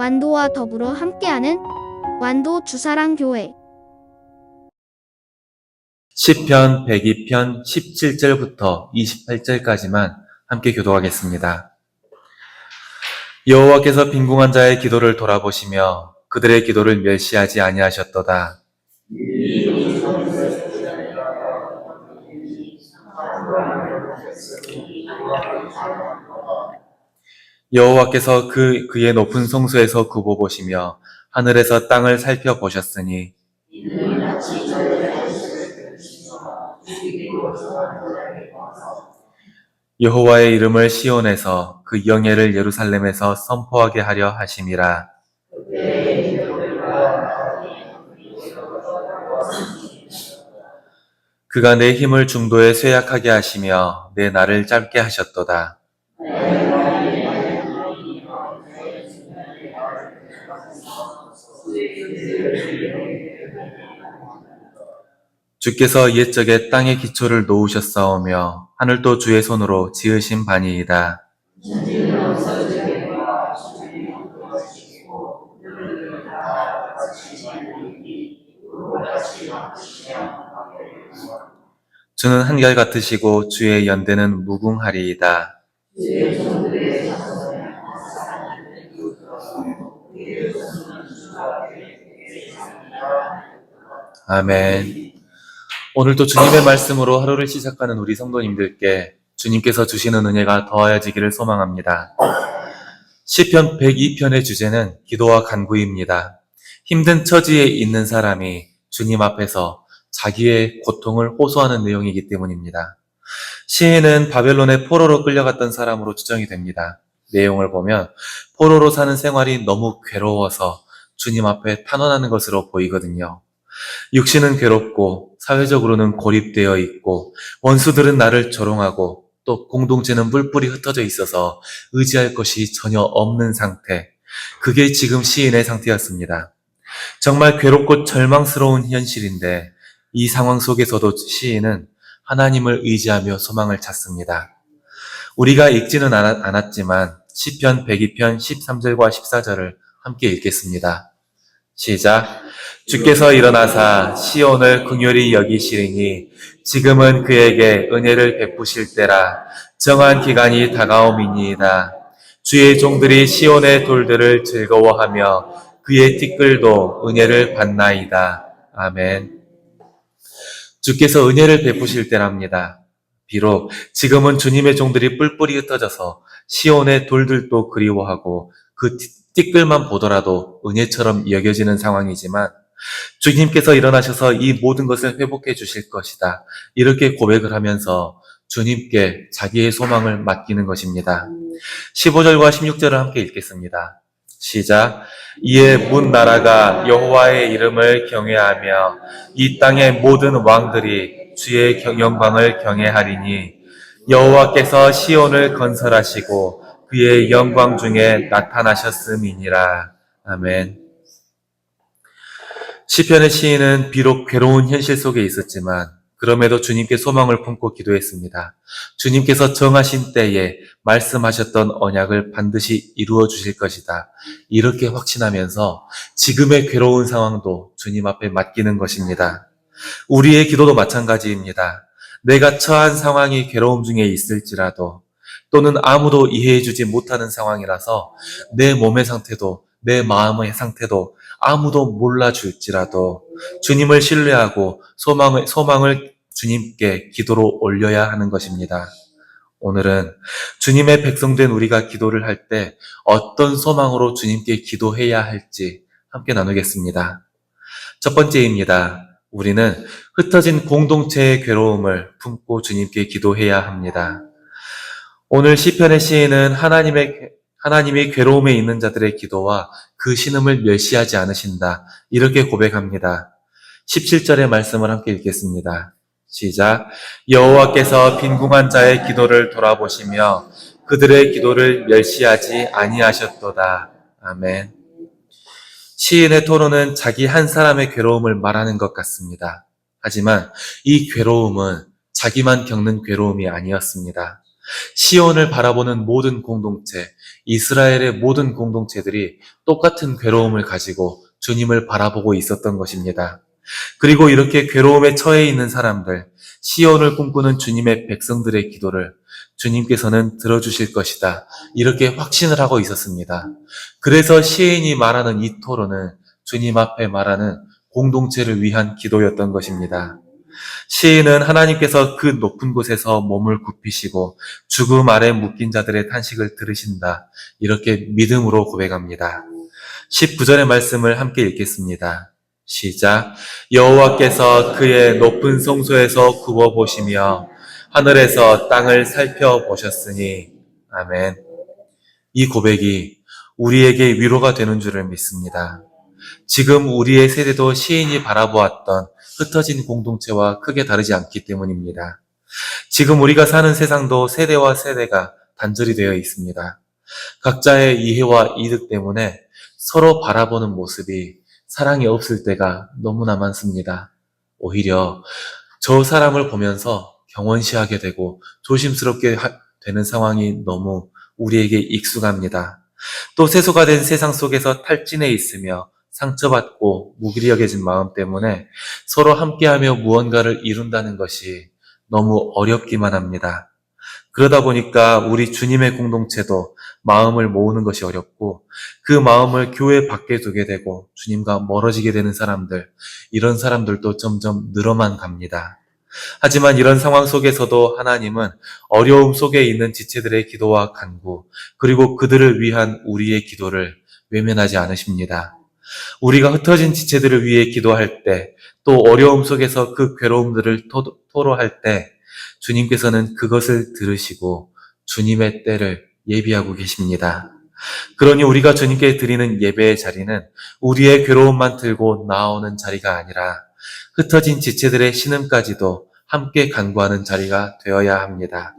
완도와 더불어 함께하는 완도 주사랑교회. 시편 102편 17절부터 28절까지만 함께 교도하겠습니다. 여호와께서 빈궁한 자의 기도를 돌아보시며 그들의 기도를 멸시하지 아니하셨도다. 여호와께서 그의 높은 성소에서 굽어보시며 하늘에서 땅을 살펴보셨으니 여호와의 이름을 시온에서 그 영예를 예루살렘에서 선포하게 하려 하심이라. 그가 내 힘을 중도에 쇠약하게 하시며 내 날을 짧게 하셨도다. 주께서 옛적에 땅의 기초를 놓으셨사오며 하늘도 주의 손으로 지으신 바니이다. 주는 한결 같으시고 주의 연대는 무궁하리이다. 아멘. 오늘도 주님의 말씀으로 하루를 시작하는 우리 성도님들께 주님께서 주시는 은혜가 더하여지기를 소망합니다. 시편 102편의 주제는 기도와 간구입니다. 힘든 처지에 있는 사람이 주님 앞에서 자기의 고통을 호소하는 내용이기 때문입니다. 시인은 바벨론의 포로로 끌려갔던 사람으로 추정이 됩니다. 내용을 보면 포로로 사는 생활이 너무 괴로워서 주님 앞에 탄원하는 것으로 보이거든요. 육신은 괴롭고 사회적으로는 고립되어 있고 원수들은 나를 조롱하고 또 공동체는 뿔뿔이 흩어져 있어서 의지할 것이 전혀 없는 상태. 그게 지금 시인의 상태였습니다. 정말 괴롭고 절망스러운 현실인데 이 상황 속에서도 시인은 하나님을 의지하며 소망을 찾습니다. 우리가 읽지는 않았지만 시편 102편 13절과 14절을 함께 읽겠습니다. 시작. 주께서 일어나사 시온을 긍휼히 여기시리니 지금은 그에게 은혜를 베푸실 때라. 정한 기간이 다가옴이니이다. 주의 종들이 시온의 돌들을 즐거워하며 그의 티끌도 은혜를 받나이다. 아멘. 주께서 은혜를 베푸실 때랍니다. 비록 지금은 주님의 종들이 뿔뿔이 흩어져서 시온의 돌들도 그리워하고 그 티끌만 보더라도 은혜처럼 여겨지는 상황이지만 주님께서 일어나셔서 이 모든 것을 회복해 주실 것이다. 이렇게 고백을 하면서 주님께 자기의 소망을 맡기는 것입니다. 15절과 16절을 함께 읽겠습니다. 시작. 이에 문 나라가 여호와의 이름을 경외하며 이 땅의 모든 왕들이 주의 영광을 경외하리니 여호와께서 시온을 건설하시고 그의 영광 중에 나타나셨음이니라. 아멘. 시편의 시인은 비록 괴로운 현실 속에 있었지만 그럼에도 주님께 소망을 품고 기도했습니다. 주님께서 정하신 때에 말씀하셨던 언약을 반드시 이루어 주실 것이다. 이렇게 확신하면서 지금의 괴로운 상황도 주님 앞에 맡기는 것입니다. 우리의 기도도 마찬가지입니다. 내가 처한 상황이 괴로움 중에 있을지라도 또는 아무도 이해해 주지 못하는 상황이라서 내 몸의 상태도 내 마음의 상태도 아무도 몰라줄지라도 주님을 신뢰하고 소망을 주님께 기도로 올려야 하는 것입니다. 오늘은 주님의 백성된 우리가 기도를 할 때 어떤 소망으로 주님께 기도해야 할지 함께 나누겠습니다. 첫 번째입니다. 우리는 흩어진 공동체의 괴로움을 품고 주님께 기도해야 합니다. 오늘 시편의 시인은 하나님이 괴로움에 있는 자들의 기도와 그 신음을 멸시하지 않으신다. 이렇게 고백합니다. 17절의 말씀을 함께 읽겠습니다. 시작. 여호와께서 빈궁한 자의 기도를 돌아보시며 그들의 기도를 멸시하지 아니하셨도다. 아멘. 시인의 토론은 자기 한 사람의 괴로움을 말하는 것 같습니다. 하지만 이 괴로움은 자기만 겪는 괴로움이 아니었습니다. 시온을 바라보는 모든 공동체, 이스라엘의 모든 공동체들이 똑같은 괴로움을 가지고 주님을 바라보고 있었던 것입니다. 그리고 이렇게 괴로움에 처해 있는 사람들, 시온을 꿈꾸는 주님의 백성들의 기도를 주님께서는 들어주실 것이다. 이렇게 확신을 하고 있었습니다. 그래서 시인이 말하는 이 토론은 주님 앞에 말하는 공동체를 위한 기도였던 것입니다. 시인은 하나님께서 그 높은 곳에서 몸을 굽히시고 죽음 아래 묶인 자들의 탄식을 들으신다. 이렇게 믿음으로 고백합니다. 19절의 말씀을 함께 읽겠습니다. 시작. 여호와께서 그의 높은 성소에서 굽어보시며 하늘에서 땅을 살펴보셨으니. 아멘. 이 고백이 우리에게 위로가 되는 줄을 믿습니다. 지금 우리의 세대도 시인이 바라보았던 흩어진 공동체와 크게 다르지 않기 때문입니다. 지금 우리가 사는 세상도 세대와 세대가 단절이 되어 있습니다. 각자의 이해와 이득 때문에 서로 바라보는 모습이 사랑이 없을 때가 너무나 많습니다. 오히려 저 사람을 보면서 경원시하게 되고 조심스럽게 되는 상황이 너무 우리에게 익숙합니다. 또 세속화 된 세상 속에서 탈진해 있으며 상처받고 무기력해진 마음 때문에 서로 함께하며 무언가를 이룬다는 것이 너무 어렵기만 합니다. 그러다 보니까 우리 주님의 공동체도 마음을 모으는 것이 어렵고 그 마음을 교회 밖에 두게 되고 주님과 멀어지게 되는 사람들, 이런 사람들도 점점 늘어만 갑니다. 하지만 이런 상황 속에서도 하나님은 어려움 속에 있는 지체들의 기도와 간구, 그리고 그들을 위한 우리의 기도를 외면하지 않으십니다. 우리가 흩어진 지체들을 위해 기도할 때, 또 어려움 속에서 그 괴로움들을 토로할 때 주님께서는 그것을 들으시고 주님의 때를 예비하고 계십니다. 그러니 우리가 주님께 드리는 예배의 자리는 우리의 괴로움만 들고 나오는 자리가 아니라 흩어진 지체들의 신음까지도 함께 간구하는 자리가 되어야 합니다.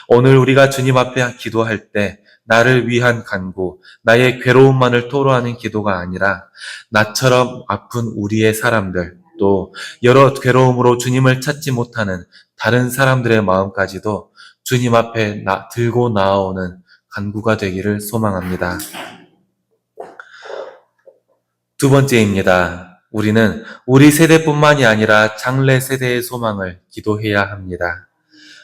오늘 우리가 주님 앞에 기도할 때 나를 위한 간구, 나의 괴로움만을 토로하는 기도가 아니라 나처럼 아픈 우리의 사람들, 또 여러 괴로움으로 주님을 찾지 못하는 다른 사람들의 마음까지도 주님 앞에 들고 나아오는 간구가 되기를 소망합니다. 두 번째입니다. 우리는 우리 세대뿐만이 아니라 장래 세대의 소망을 기도해야 합니다.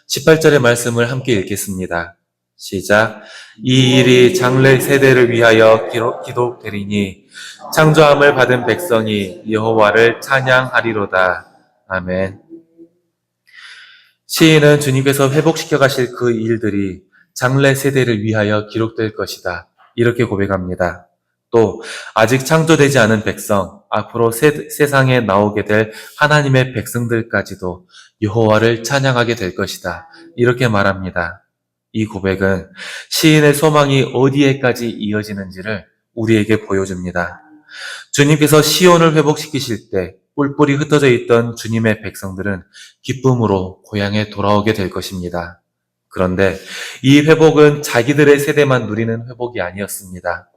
18절의 말씀을 함께 읽겠습니다. 시작. 이 일이 장래 세대를 위하여 기록되리니 창조함을 받은 백성이 여호와를 찬양하리로다. 아멘. 시인은 주님께서 회복시켜 가실 그 일들이 장래 세대를 위하여 기록될 것이다. 이렇게 고백합니다. 또 아직 창조되지 않은 백성, 앞으로 세상에 나오게 될 하나님의 백성들까지도 여호와를 찬양하게 될 것이다. 이렇게 말합니다. 이 고백은 시인의 소망이 어디에까지 이어지는지를 우리에게 보여줍니다. 주님께서 시온을 회복시키실 때 뿔뿔이 흩어져 있던 주님의 백성들은 기쁨으로 고향에 돌아오게 될 것입니다. 그런데 이 회복은 자기들의 세대만 누리는 회복이 아니었습니다.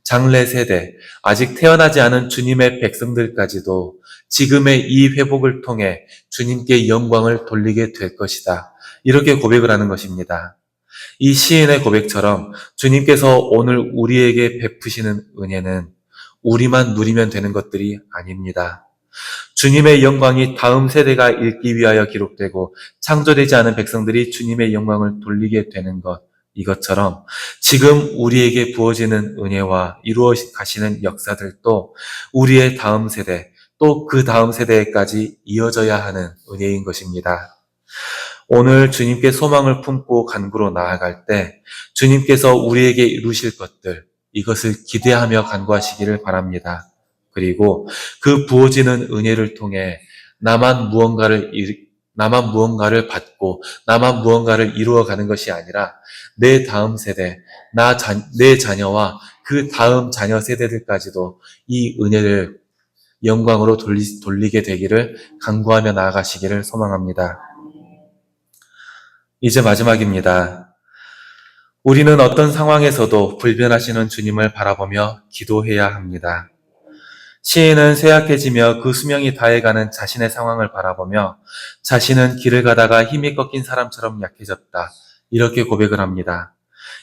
장래 세대, 아직 태어나지 않은 주님의 백성들까지도 지금의 이 회복을 통해 주님께 영광을 돌리게 될 것이다. 이렇게 고백을 하는 것입니다. 이 시인의 고백처럼 주님께서 오늘 우리에게 베푸시는 은혜는 우리만 누리면 되는 것들이 아닙니다. 주님의 영광이 다음 세대가 읽기 위하여 기록되고 창조되지 않은 백성들이 주님의 영광을 돌리게 되는 것, 이것처럼 지금 우리에게 부어지는 은혜와 이루어 가시는 역사들도 우리의 다음 세대, 또 그 다음 세대까지 이어져야 하는 은혜인 것입니다. 오늘 주님께 소망을 품고 간구로 나아갈 때 주님께서 우리에게 이루실 것들, 이것을 기대하며 간구하시기를 바랍니다. 그리고 그 부어지는 은혜를 통해 나만 무언가를 받고 나만 무언가를 이루어가는 것이 아니라 내 다음 세대, 내 자녀와 그 다음 자녀 세대들까지도 이 은혜를 영광으로 돌리게 되기를 간구하며 나아가시기를 소망합니다. 이제 마지막입니다. 우리는 어떤 상황에서도 불변하시는 주님을 바라보며 기도해야 합니다. 시인은 쇠약해지며 그 수명이 다해가는 자신의 상황을 바라보며 자신은 길을 가다가 힘이 꺾인 사람처럼 약해졌다. 이렇게 고백을 합니다.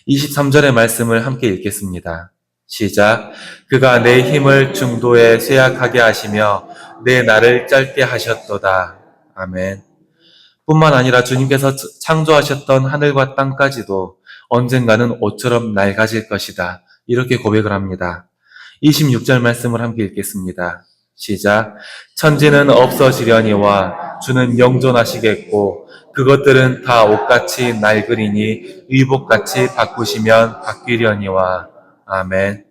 23절의 말씀을 함께 읽겠습니다. 시작. 그가 내 힘을 중도에 쇠약하게 하시며 내 날을 짧게 하셨도다. 아멘. 뿐만 아니라 주님께서 창조하셨던 하늘과 땅까지도 언젠가는 옷처럼 낡아질 것이다. 이렇게 고백을 합니다. 26절 말씀을 함께 읽겠습니다. 시작. 천지는 없어지려니와 주는 영존하시겠고 그것들은 다 옷같이 낡으리니 의복같이 바꾸시면 바뀌려니와. 아멘.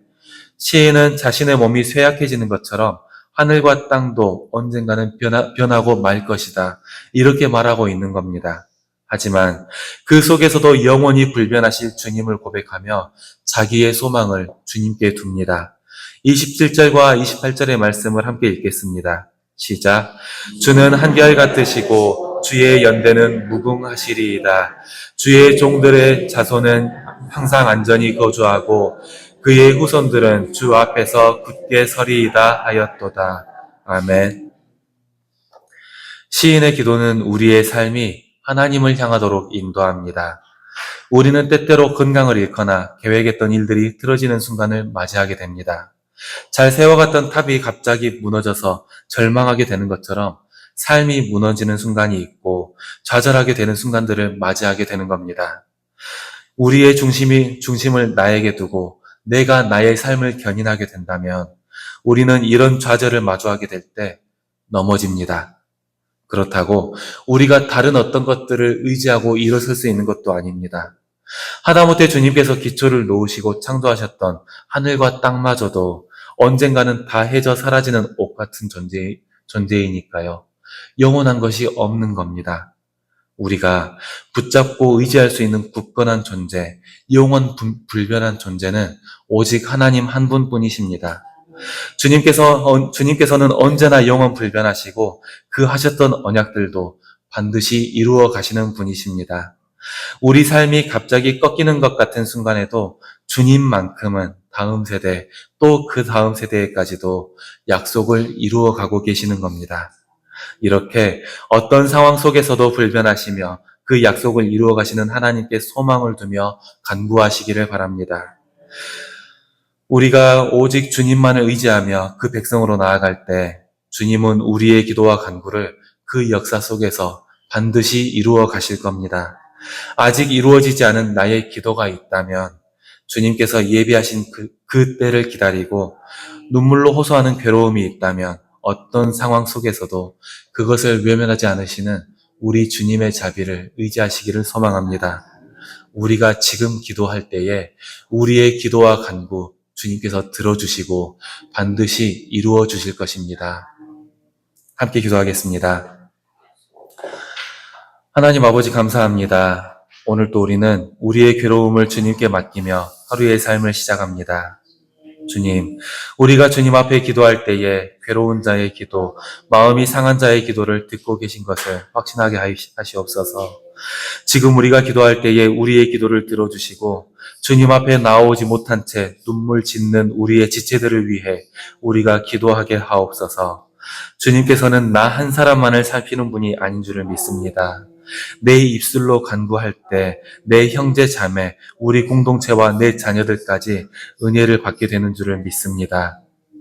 시인은 자신의 몸이 쇠약해지는 것처럼 하늘과 땅도 언젠가는 변하고 말 것이다. 이렇게 말하고 있는 겁니다. 하지만 그 속에서도 영원히 불변하실 주님을 고백하며 자기의 소망을 주님께 둡니다. 27절과 28절의 말씀을 함께 읽겠습니다. 시작. 주는 한결 같으시고 주의 연대는 무궁하시리이다. 주의 종들의 자손은 항상 안전히 거주하고 그의 후손들은 주 앞에서 굳게 서리이다 하였도다. 아멘. 시인의 기도는 우리의 삶이 하나님을 향하도록 인도합니다. 우리는 때때로 건강을 잃거나 계획했던 일들이 틀어지는 순간을 맞이하게 됩니다. 잘 세워갔던 탑이 갑자기 무너져서 절망하게 되는 것처럼 삶이 무너지는 순간이 있고 좌절하게 되는 순간들을 맞이하게 되는 겁니다. 우리의 중심을 나에게 두고 내가 나의 삶을 견인하게 된다면 우리는 이런 좌절을 마주하게 될 때 넘어집니다. 그렇다고 우리가 다른 어떤 것들을 의지하고 일어설 수 있는 것도 아닙니다. 하다못해 주님께서 기초를 놓으시고 창조하셨던 하늘과 땅마저도 언젠가는 다 해져 사라지는 옷 같은 존재이니까요. 영원한 것이 없는 겁니다. 우리가 붙잡고 의지할 수 있는 굳건한 존재, 영원 불변한 존재는 오직 하나님 한 분뿐이십니다. 주님께서는 언제나 영원 불변하시고 그 하셨던 언약들도 반드시 이루어 가시는 분이십니다. 우리 삶이 갑자기 꺾이는 것 같은 순간에도 주님만큼은 다음 세대 또 그 다음 세대까지도 약속을 이루어 가고 계시는 겁니다. 이렇게 어떤 상황 속에서도 불변하시며 그 약속을 이루어 가시는 하나님께 소망을 두며 간구하시기를 바랍니다. 우리가 오직 주님만을 의지하며 그 백성으로 나아갈 때 주님은 우리의 기도와 간구를 그 역사 속에서 반드시 이루어 가실 겁니다. 아직 이루어지지 않은 나의 기도가 있다면 주님께서 예비하신 그 때를 기다리고 눈물로 호소하는 괴로움이 있다면 어떤 상황 속에서도 그것을 외면하지 않으시는 우리 주님의 자비를 의지하시기를 소망합니다. 우리가 지금 기도할 때에 우리의 기도와 간구 주님께서 들어주시고 반드시 이루어 주실 것입니다. 함께 기도하겠습니다. 하나님 아버지 감사합니다. 오늘 또 우리는 우리의 괴로움을 주님께 맡기며 하루의 삶을 시작합니다. 주님, 우리가 주님 앞에 기도할 때에 괴로운 자의 기도, 마음이 상한 자의 기도를 듣고 계신 것을 확신하게 하시옵소서. 지금 우리가 기도할 때에 우리의 기도를 들어주시고 주님 앞에 나오지 못한 채 눈물 짓는 우리의 지체들을 위해 우리가 기도하게 하옵소서. 주님께서는 나 한 사람만을 살피는 분이 아닌 줄을 믿습니다. 내 입술로 간구할 때 내 형제 자매, 우리 공동체와 내 자녀들까지 은혜를 받게 되는 줄을 믿습니다.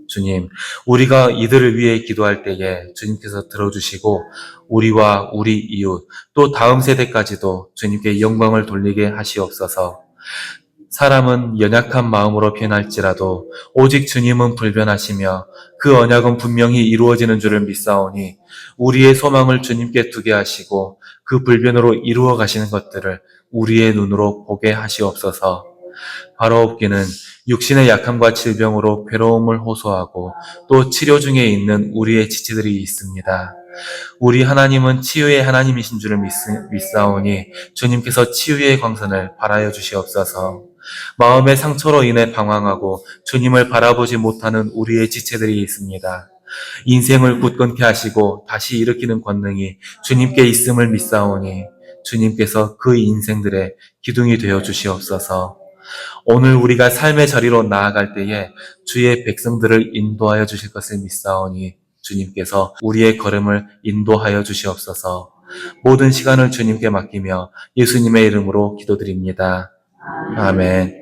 주님, 우리가 이들을 위해 기도할 때에 주님께서 들어주시고 우리와 우리 이웃, 또 다음 세대까지도 주님께 영광을 돌리게 하시옵소서. 사람은 연약한 마음으로 변할지라도 오직 주님은 불변하시며 그 언약은 분명히 이루어지는 줄을 믿사오니 우리의 소망을 주님께 두게 하시고 그 불변으로 이루어 가시는 것들을 우리의 눈으로 보게 하시옵소서. 바로 없기는 육신의 약함과 질병으로 괴로움을 호소하고 또 치료 중에 있는 우리의 지체들이 있습니다. 우리 하나님은 치유의 하나님이신 줄을 믿사오니 주님께서 치유의 광선을 발하여 주시옵소서. 마음의 상처로 인해 방황하고 주님을 바라보지 못하는 우리의 지체들이 있습니다. 인생을 굳건케 하시고 다시 일으키는 권능이 주님께 있음을 믿사오니 주님께서 그 인생들의 기둥이 되어 주시옵소서. 오늘 우리가 삶의 자리로 나아갈 때에 주의 백성들을 인도하여 주실 것을 믿사오니 주님께서 우리의 걸음을 인도하여 주시옵소서. 모든 시간을 주님께 맡기며 예수님의 이름으로 기도드립니다. 아멘.